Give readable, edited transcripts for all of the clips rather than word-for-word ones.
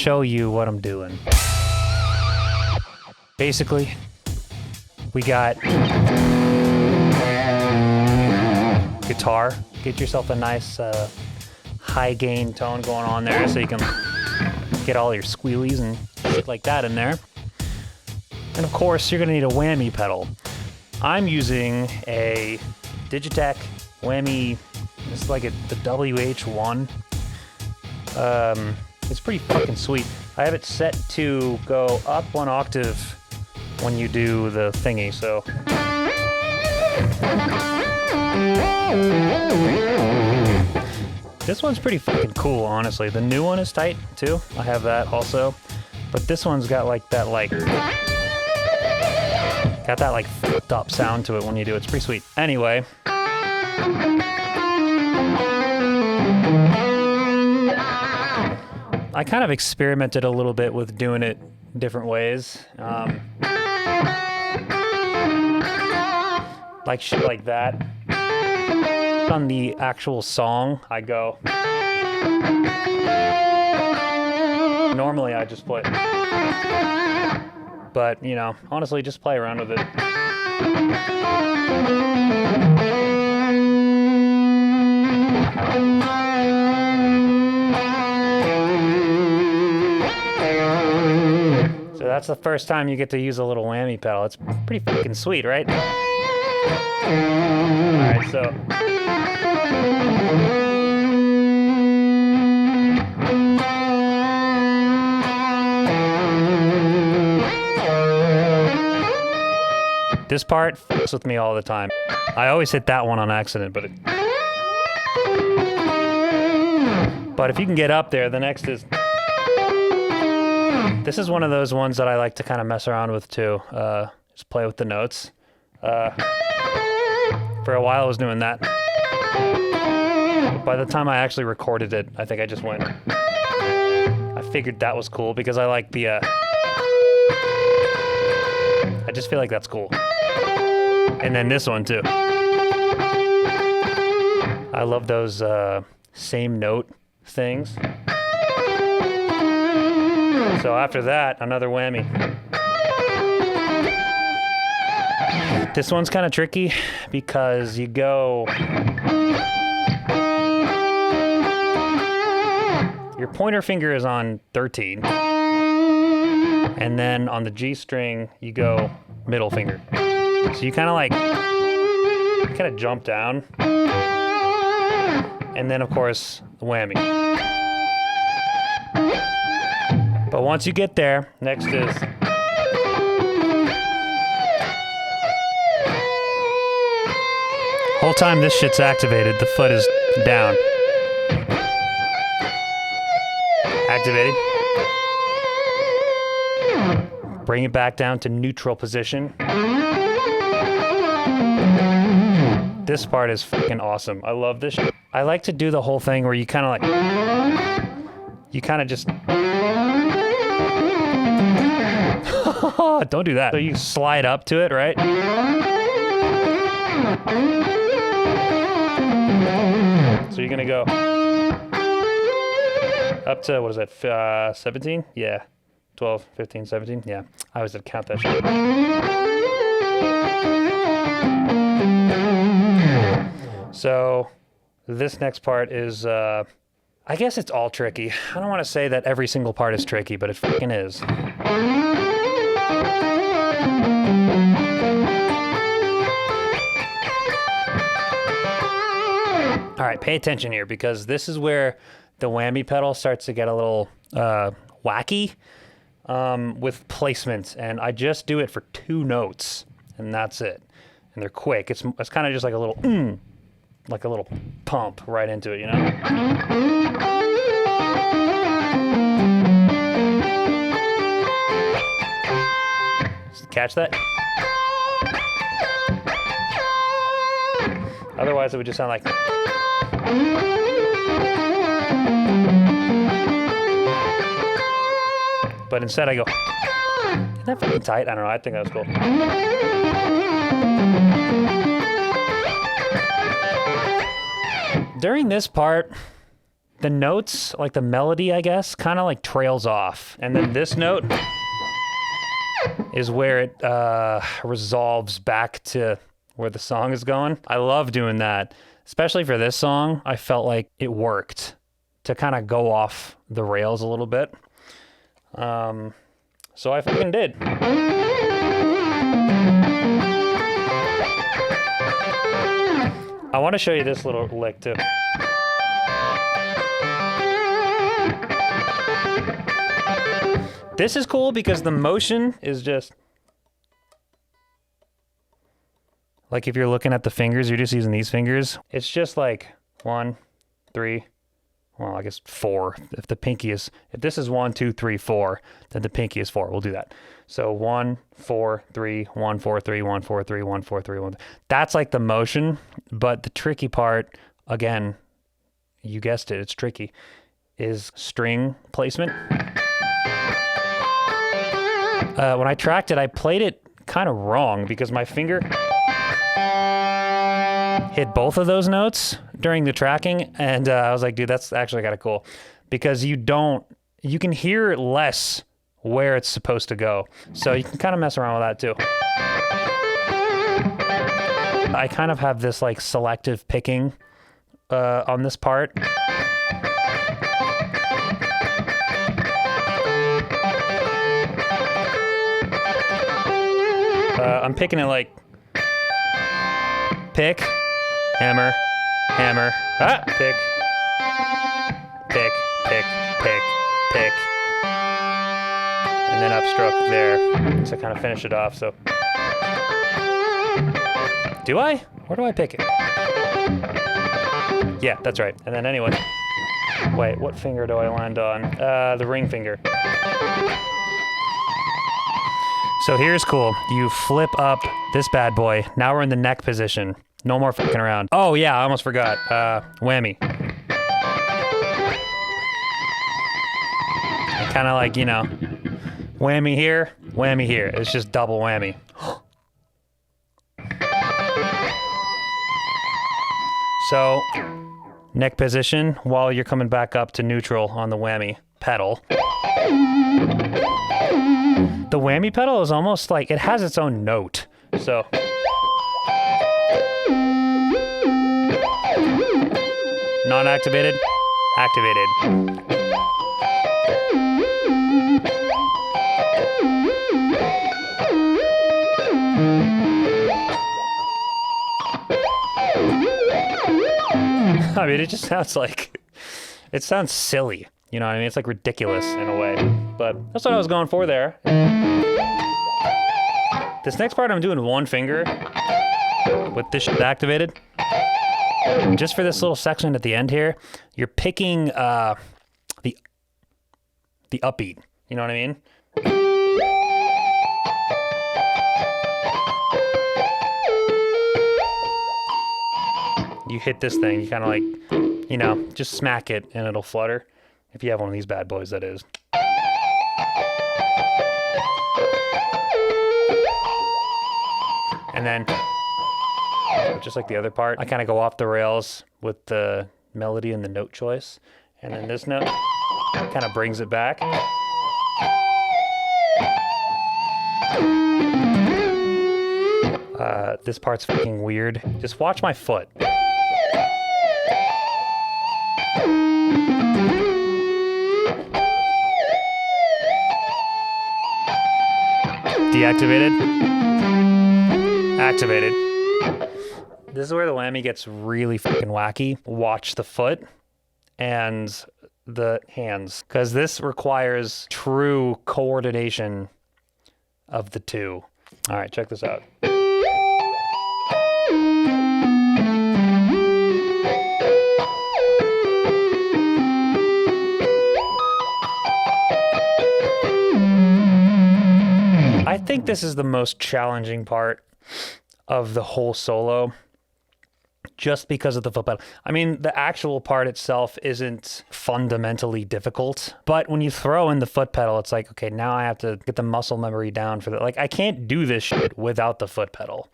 show you what I'm doing. Basically, we got guitar. Get yourself a nice high gain tone going on there so you can get all your squealies and shit like that in there. And of course, you're gonna need a whammy pedal. I'm using a Digitech whammy. It's like the WH1. It's pretty fucking sweet. I have it set to go up 1 octave when you do the thingy, so. This one's pretty fucking cool, honestly. The new one is tight, too. I have that also. But this one's got like that, fucked up sound to it when you do it. It's pretty sweet. Anyway. I kind of experimented a little bit with doing it different ways. Like shit like that. On the actual song, I go. Normally I just play. But, you know, honestly, just play around with it. So that's the first time you get to use a little whammy pedal. It's pretty fucking sweet, right? Alright, so. This part fucks with me all the time. I always hit that one on accident, but if you can get up there, the next is. This is one of those ones that I like to kind of mess around with too. Just play with the notes. For a while I was doing that. But by the time I actually recorded it, I think I just went. I figured that was cool because I like the. I just feel like that's cool. And then this one too. I love those same note things. So after that, another whammy. This one's kind of tricky because you go. Your pointer finger is on 13. And then on the G string, you go middle finger. So you kind of jump down. And then, of course, the whammy. But once you get there, next is. Whole time this shit's activated, the foot is down. Activated. Bring it back down to neutral position. This part is fucking awesome. I love this shit. I like to do the whole thing where you kind of just. Don't do that. So you slide up to it, right? So you're gonna go up to, what is that, 17? Yeah. 12, 15, 17? Yeah. I always had to count that shit. So this next part is, I guess it's all tricky. I don't want to say that every single part is tricky, but it fucking is. All right, pay attention here because this is where the whammy pedal starts to get a little wacky with placement, and I just do it for 2 notes, and that's it. And they're quick. It's kind of just like a little pump right into it, you know? Catch that? Otherwise, it would just sound like. But instead, I go. Isn't that fucking tight? I don't know. I think that was cool. During this part, the notes, like the melody, I guess, kind of like trails off. And then this note is where it resolves back to where the song is going. I love doing that. Especially for this song, I felt like it worked to kind of go off the rails a little bit. So I fucking did. I want to show you this little lick too. This is cool because the motion is just like, if you're looking at the fingers, you're just using these fingers. It's just like 1, 3, well, I guess 4. If the pinky is, if this is 1, 2, 3, 4, then the pinky is 4. We'll do that. So 1, 4, 3, 1, 4, 3, 1, 4, 3, 1, 4, 3, 1. That's like the motion, but the tricky part, again, you guessed it, it's tricky, is string placement. When I tracked it, I played it kind of wrong because my finger hit both of those notes during the tracking, and I was like, dude, that's actually kind of cool because you can hear less where it's supposed to go. So you can kind of mess around with that too. I kind of have this like selective picking on this part. I'm picking it like pick, hammer, hammer, pick, pick, pick, pick, pick, and then upstroke there to kind of finish it off. So, do I? Where do I pick it? Yeah, that's right. And then anyway, wait, what finger do I land on? The ring finger. So here's cool. You flip up this bad boy. Now we're in the neck position. No more fucking around. Oh yeah, I almost forgot. Whammy. Kind of like, you know, whammy here, whammy here. It's just double whammy. So, neck position while you're coming back up to neutral on the whammy pedal. The whammy pedal is almost like, it has its own note. So. Non-activated, activated. I mean, it just sounds like, it sounds silly. You know what I mean? It's like ridiculous in a way, but that's what I was going for there. This next part I'm doing one finger with this shit activated. Just for this little section at the end here, you're picking the upbeat. You know what I mean? You hit this thing, you kind of like, you know, just smack it and it'll flutter. If you have one of these bad boys, that is. And then, just like the other part, I kind of go off the rails with the melody and the note choice. And then this note kind of brings it back. This part's fucking weird. Just watch my foot. Deactivated. Activated. This is where the whammy gets really fucking wacky. Watch the foot and the hands, because this requires true coordination of the two. All right, check this out. I think this is the most challenging part of the whole solo, just because of the foot pedal. I mean, the actual part itself isn't fundamentally difficult, but when you throw in the foot pedal, it's like, okay, now I have to get the muscle memory down for that. Like, I can't do this shit without the foot pedal.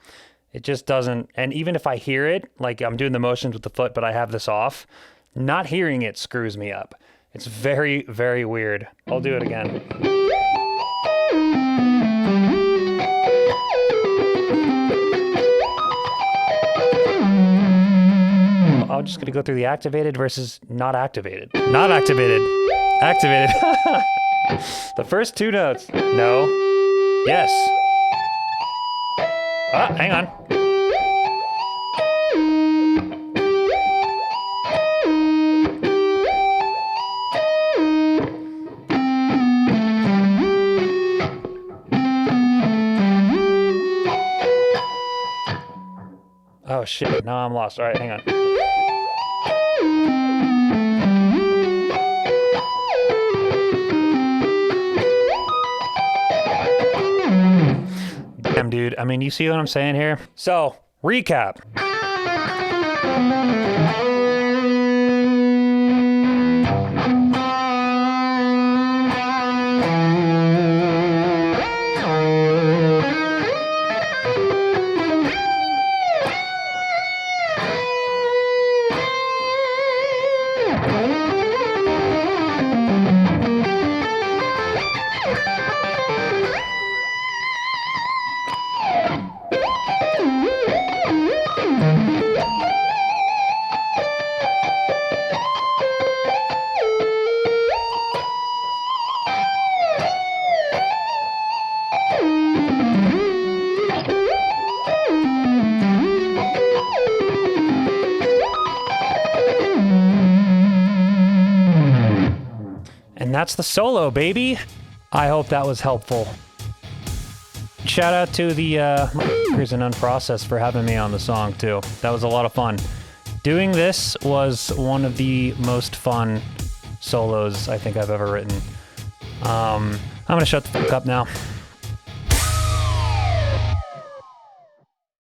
It just doesn't, and even if I hear it, like I'm doing the motions with the foot, but I have this off, Not hearing it screws me up. It's very, very weird. I'll do it again. I'm just gonna go through the activated versus not activated. Not activated. Activated. The first 2 notes. No. Yes. Ah, hang on. Oh shit, now I'm lost. All right, hang on. Damn, dude. I mean, you see what I'm saying here? So, recap. And that's the solo, baby. I hope that was helpful. Shout out to the Martyrs and Unprocessed for having me on the song too. That was a lot of fun. Doing this was one of the most fun solos I think I've ever written. I'm gonna shut the fuck up now.